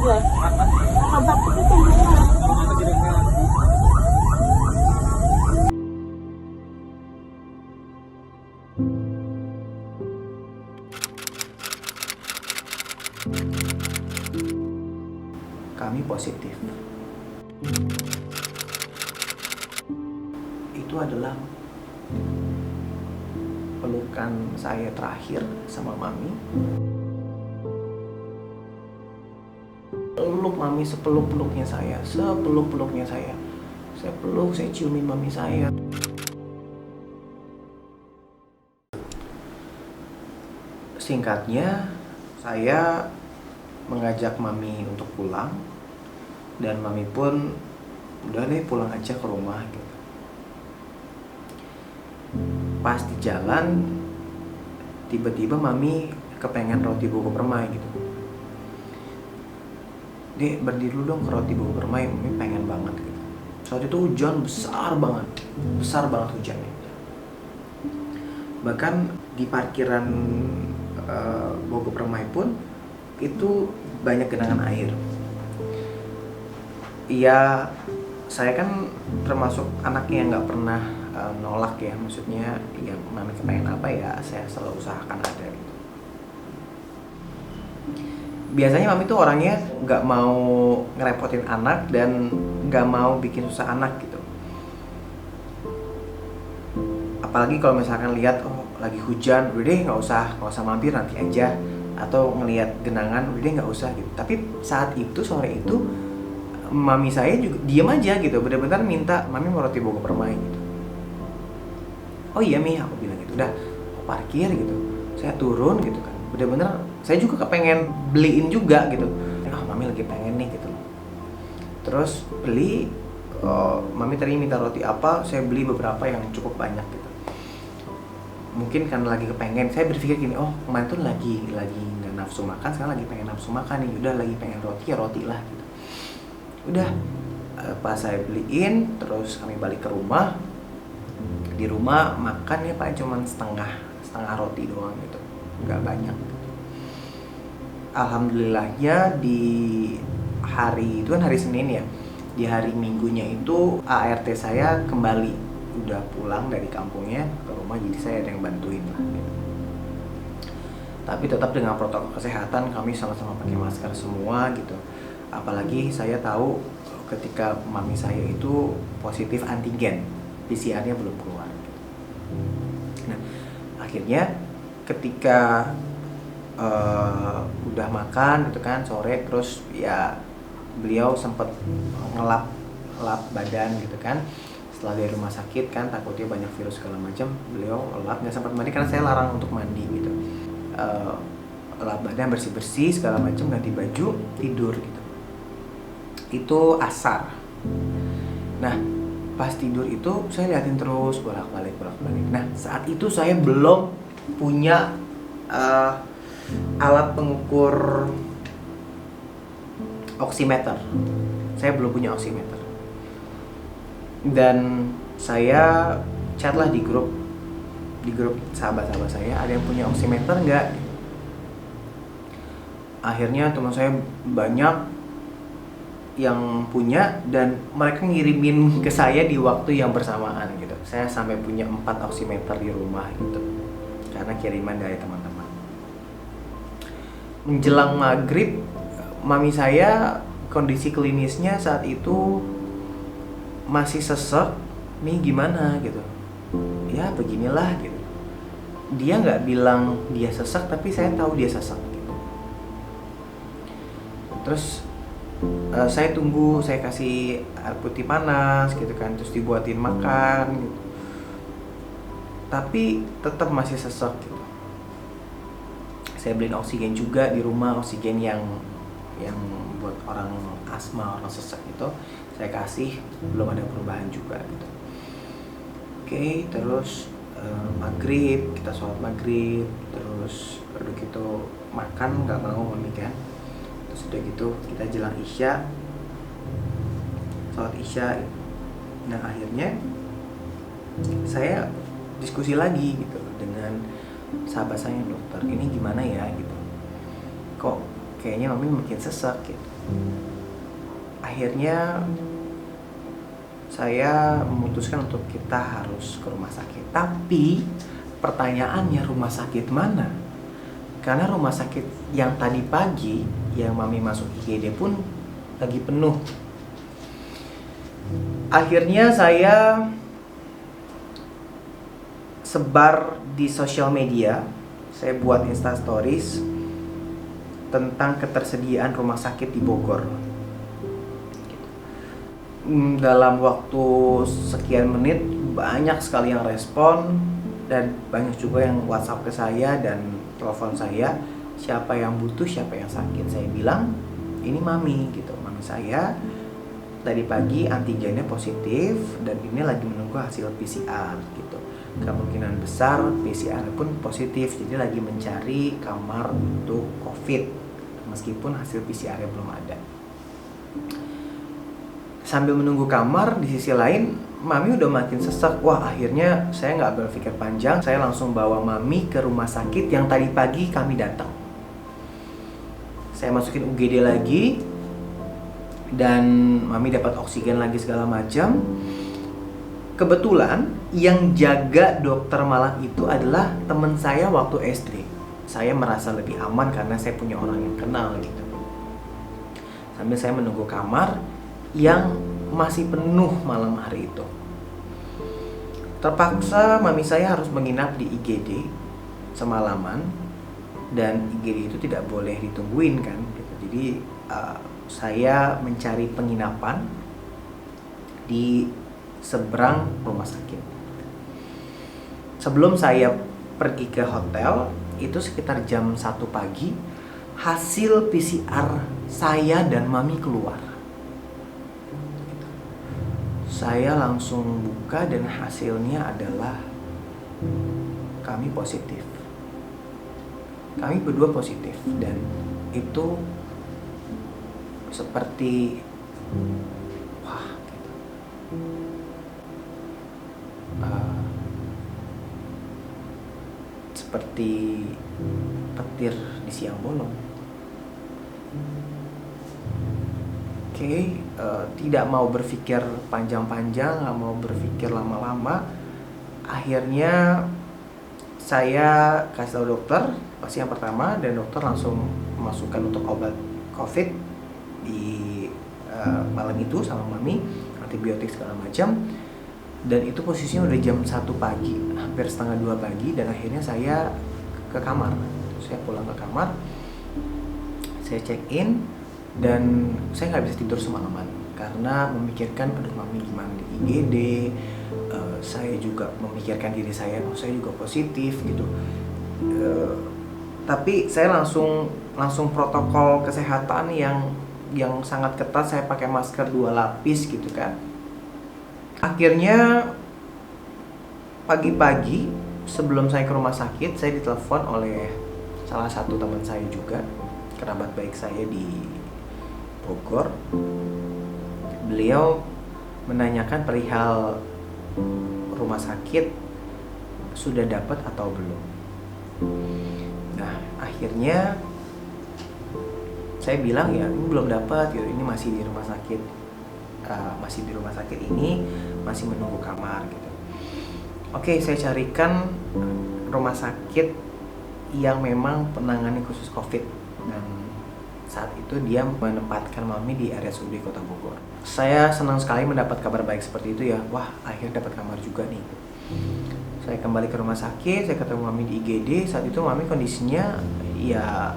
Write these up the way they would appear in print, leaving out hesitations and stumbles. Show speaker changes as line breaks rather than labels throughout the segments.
ya. Obat itu tinggal.
Kami positif. Itu adalah pelukan saya terakhir sama Mami. Peluk Mami sepeluk-peluknya saya, sepeluk-peluknya saya. Saya peluk, saya ciumin Mami saya. Singkatnya, saya mengajak Mami untuk pulang, dan Mami pun udah deh pulang aja ke rumah gitu. Pas di jalan, tiba-tiba Mami kepengen roti buku permai gitu. Dek, berdiri dulu dong ke roti buku permai, Mami pengen banget gitu. Saat itu hujan besar banget hujannya. Bahkan di parkiran Bogor Permai pun itu banyak genangan air. Iya, saya kan termasuk anaknya yang nggak pernah nolak ya, maksudnya ya Mami kepengen apa ya saya selalu usahakan ada gitu. Biasanya Mami tuh orangnya nggak mau ngerepotin anak dan nggak mau bikin susah anak gitu. Apalagi kalau misalkan lihat lagi hujan, udah deh nggak usah mampir, nanti aja. Atau ngelihat genangan, udah deh nggak usah gitu. Tapi saat itu, sore itu, Mami saya juga diam aja gitu, benar-benar minta Mami mau roti Bogor Permai gitu. Oh iya Mi, aku bilang gitu, udah parkir gitu. Saya turun gitu kan, benar-benar saya juga kepengen beliin juga gitu. Mami lagi pengen nih gitu. Terus beli, Mami tadi minta roti apa, saya beli beberapa yang cukup banyak gitu. Mungkin karena lagi kepengen, saya berpikir gini, kemarin tuh lagi nggak nafsu makan, sekarang lagi pengen nafsu makan nih, udah lagi pengen roti ya roti lah gitu. Udah, pas saya beliin, terus kami balik ke rumah. Di rumah makan ya paling cuma setengah roti doang gitu, nggak banyak. Alhamdulillahnya di hari itu kan hari Senin ya, di hari Minggunya itu ART saya kembali, udah pulang dari kampungnya ke rumah, jadi saya ada yang bantuin lah gitu. Tapi tetap dengan protokol kesehatan, kami sama-sama pakai masker semua gitu. Apalagi saya tahu ketika Mami saya itu positif antigen, PCR-nya belum keluar gitu. Nah, akhirnya ketika udah makan gitu kan sore, terus ya beliau sempet ngelap badan gitu kan. Setelah dari rumah sakit kan takutnya banyak virus segala macam, beliau lap, nggak sempat mandi karena saya larang untuk mandi gitu. Lap badan, bersih segala macam, ganti baju, tidur gitu. Itu asar. Nah, pas tidur itu saya liatin terus bolak-balik. Nah, saat itu saya belum punya alat pengukur oximeter. Saya belum punya oximeter. Dan saya chat lah di grup sahabat-sahabat saya, ada yang punya oximeter nggak? Akhirnya teman saya banyak yang punya dan mereka ngirimin ke saya di waktu yang bersamaan gitu. Saya sampai punya 4 oximeter di rumah gitu, karena kiriman dari teman-teman. Menjelang maghrib, Mami saya kondisi klinisnya saat itu masih sesek. Mi gimana gitu, ya beginilah gitu. Dia nggak bilang dia sesek, tapi saya tahu dia sesek gitu. Terus saya tunggu, saya kasih air putih panas gitu kan, terus dibuatin makan gitu. Tapi tetap masih sesek gitu. Saya beliin oksigen juga di rumah, oksigen yang buat orang asma, orang sesek itu saya kasih, belum ada perubahan juga gitu. Oke, terus maghrib, kita sholat maghrib, terus udah gitu makan, nggak mau Mami kan. Terus udah gitu kita jelang isya, sholat isya. Nah, akhirnya saya diskusi lagi gitu dengan sahabat saya yang dokter, ini gimana ya gitu, kok kayaknya mami makin sesek gitu. Akhirnya saya memutuskan untuk kita harus ke rumah sakit. Tapi pertanyaannya, rumah sakit mana? Karena rumah sakit yang tadi pagi yang mami masuk IGD pun lagi penuh. Akhirnya saya sebar di sosial media, saya buat Insta Stories tentang ketersediaan rumah sakit di Bogor. Dalam waktu sekian menit banyak sekali yang respon, dan banyak juga yang WhatsApp ke saya dan telepon saya, siapa yang butuh, siapa yang sakit. Saya bilang, ini mami gitu, mami saya tadi pagi antigennya positif dan ini lagi menunggu hasil PCR gitu. Kemungkinan besar PCR pun positif, jadi lagi mencari kamar untuk COVID meskipun hasil PCR belum ada. Sambil menunggu kamar, di sisi lain mami udah makin sesek. Wah, akhirnya saya nggak berpikir panjang, saya langsung bawa mami ke rumah sakit yang tadi pagi kami datang. Saya masukin UGD lagi dan mami dapat oksigen lagi segala macam. Kebetulan yang jaga dokter Malang itu adalah teman saya waktu SD. Saya merasa lebih aman karena saya punya orang yang kenal gitu. Sambil saya menunggu kamar yang masih penuh malam hari itu. Terpaksa mami saya harus menginap di IGD semalaman, dan IGD itu tidak boleh ditungguin kan gitu. Jadi saya mencari penginapan di seberang rumah sakit. Sebelum saya pergi ke hotel, itu sekitar jam 1 pagi, hasil PCR saya dan mami keluar. Saya langsung buka dan hasilnya adalah kami positif. Kami berdua positif, dan itu seperti wah gitu. Seperti petir di siang bolong. Tidak mau berpikir panjang-panjang, nggak mau berpikir lama-lama. Akhirnya saya kasih tahu dokter pasti yang pertama, dan dokter langsung memasukkan untuk obat COVID di malam itu sama mami, antibiotik segala macam. Dan itu posisinya udah jam 1 pagi, hampir setengah 2 pagi, dan akhirnya saya ke kamar. Saya pulang ke kamar, saya check in, dan saya nggak bisa tidur semalaman karena memikirkan, aduh mami gimana di IGD. Saya juga memikirkan diri saya, oh saya juga positif gitu. Tapi saya langsung protokol kesehatan yang sangat ketat. Saya pakai masker 2 lapis gitu kan. Akhirnya pagi-pagi sebelum saya ke rumah sakit, saya ditelepon oleh salah satu teman saya juga, kerabat baik saya di Bogor. Beliau menanyakan perihal rumah sakit sudah dapat atau belum. Nah, akhirnya saya bilang ya ini belum dapat, gitu. Ini masih di rumah sakit, ini masih menunggu kamar gitu. Oke, saya carikan rumah sakit yang memang penanganan khusus COVID, dan saat itu dia menempatkan mami di RSUD Kota Bogor. Saya senang sekali mendapat kabar baik seperti itu ya. Wah, akhirnya dapat kamar juga nih. Saya kembali ke rumah sakit, saya ketemu mami di IGD. Saat itu mami kondisinya ya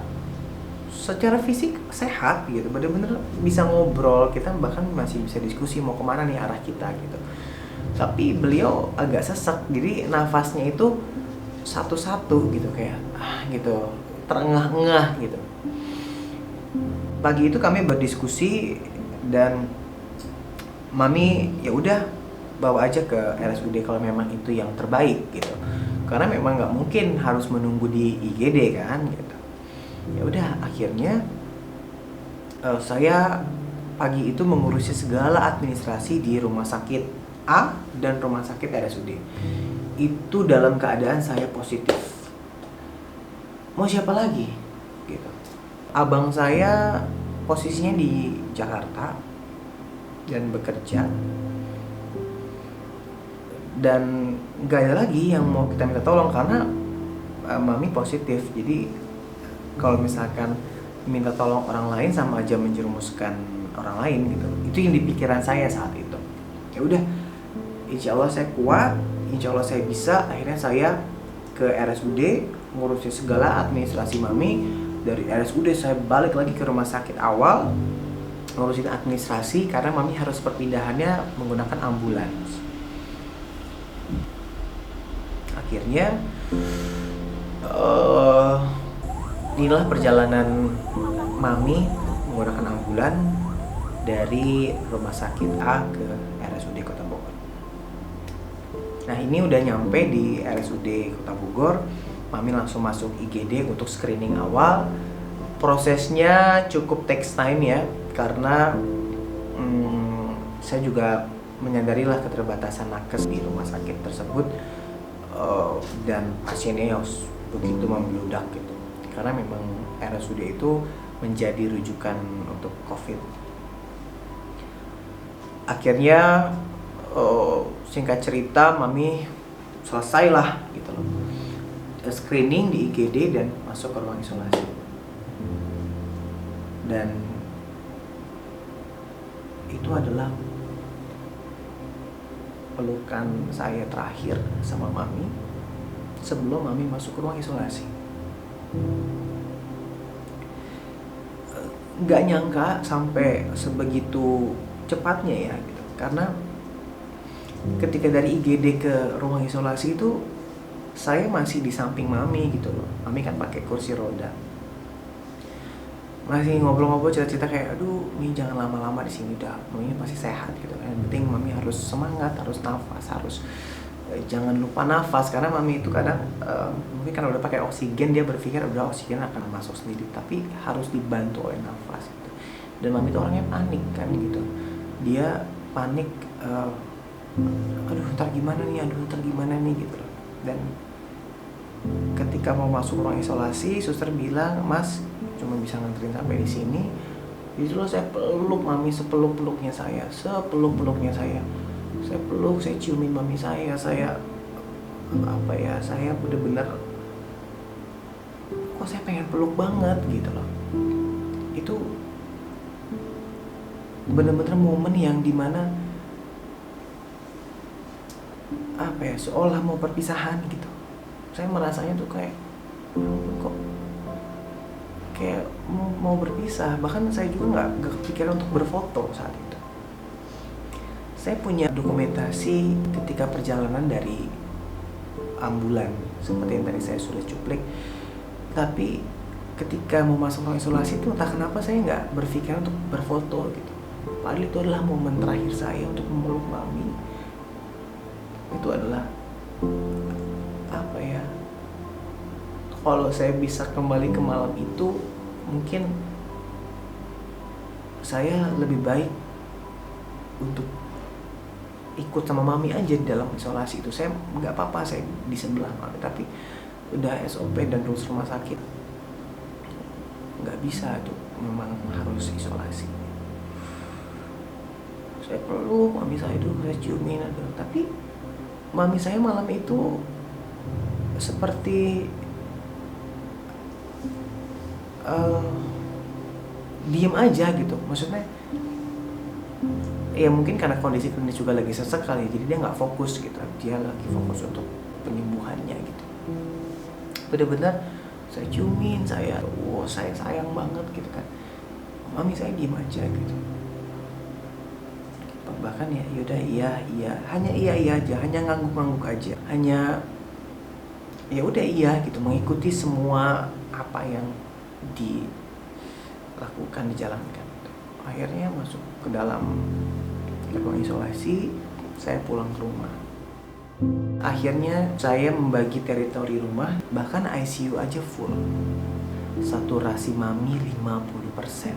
secara fisik sehat gitu, bener-bener bisa ngobrol, kita bahkan masih bisa diskusi mau kemana nih arah kita gitu. Tapi beliau agak sesek, jadi nafasnya itu satu-satu gitu, kayak gitu, terengah-engah gitu. Pagi itu kami berdiskusi dan mami ya udah bawa aja ke RSUD kalau memang itu yang terbaik gitu, karena memang nggak mungkin harus menunggu di IGD kan gitu. Ya udah, akhirnya saya pagi itu mengurusi segala administrasi di rumah sakit A dan rumah sakit RSUD. Itu dalam keadaan saya positif. Mau siapa lagi gitu. Abang saya posisinya di Jakarta dan bekerja, dan nggak ada lagi yang mau kita minta tolong karena mami positif. Jadi kalau misalkan minta tolong orang lain sama aja menjerumuskan orang lain gitu. Itu yang di pikiran saya saat itu. Ya udah, insya Allah saya kuat, insya Allah saya bisa. Akhirnya saya ke RSUD ngurusin segala administrasi mami. Dari RSUD saya balik lagi ke rumah sakit awal ngurusin administrasi karena mami harus perpindahannya menggunakan ambulans. Akhirnya inilah perjalanan mami menggunakan ambulan dari rumah sakit A ke RSUD Kota Bogor. Nah, ini udah nyampe di RSUD Kota Bogor, mami langsung masuk IGD untuk screening awal. Prosesnya cukup takes time ya, karena saya juga menyadarilah keterbatasan nakes di rumah sakit tersebut, dan pasiennya yang begitu membludak gitu. Karena memang RSUD itu menjadi rujukan untuk COVID. Akhirnya singkat cerita mami selesailah gitu loh, screening di IGD dan masuk ke ruang isolasi. Dan itu adalah pelukan saya terakhir sama mami sebelum mami masuk ke ruang isolasi. Nggak nyangka sampai sebegitu cepatnya ya gitu. Karena ketika dari IGD ke ruang isolasi itu saya masih di samping mami gitu loh. Mami kan pakai kursi roda. Masih ngobrol-ngobrol, cerita-cerita kayak, aduh, Mami jangan lama-lama di sini, dah, Mami pasti sehat gitu. Yang penting Mami harus semangat, harus nafas, harus jangan lupa nafas, karena Mami itu kadang mungkin kan udah pakai oksigen, dia berpikir udah oksigen akan masuk sendiri, tapi harus dibantu oleh nafas gitu. Dan Mami itu orangnya panik kan gitu, dia panik, aduh ntar gimana nih gitu. Dan ketika mau masuk ruang isolasi, suster bilang, Mas cuma bisa nganterin sampai di sini. Jadi loh saya peluk mami sepeluk-peluknya saya. Saya peluk, saya ciumin mami saya bener-bener kok saya pengen peluk banget gitu loh. Itu bener-bener momen yang dimana seolah mau perpisahan gitu. Saya merasanya tuh kayak kok kayak mau berpisah. Bahkan saya juga nggak kepikiran untuk berfoto saat itu. Saya punya dokumentasi ketika perjalanan dari ambulan seperti yang tadi saya sudah cuplik. Tapi ketika mau masuk ruang isolasi itu entah kenapa saya nggak berpikiran untuk berfoto gitu. Padahal itu adalah momen terakhir saya untuk memeluk mami. Itu adalah kalau saya bisa kembali ke malam itu, mungkin saya lebih baik untuk ikut sama mami aja di dalam isolasi itu. Saya nggak apa-apa saya di sebelah mami, tapi udah SOP dan rules rumah sakit nggak bisa tuh, memang harus isolasi. Saya peluk mami saya dulu, saya ciumin aduh. Tapi mami saya malam itu seperti diem aja gitu. Maksudnya ya mungkin karena kondisi klinis juga lagi sesek kali, jadi dia nggak fokus gitu. Dia lagi fokus untuk penyembuhannya gitu. Bener-bener saya ciumin, saya sayang banget gitu kan. Mami saya diem aja gitu. Bahkan ya yaudah iya hanya iya aja, hanya ngangguk aja, hanya ya udah iya gitu, mengikuti semua apa yang dilakukan, dijalankan. Akhirnya masuk ke dalam ruang isolasi, saya pulang ke rumah. Akhirnya saya membagi teritori rumah, bahkan ICU aja full. Saturasi mami 50%.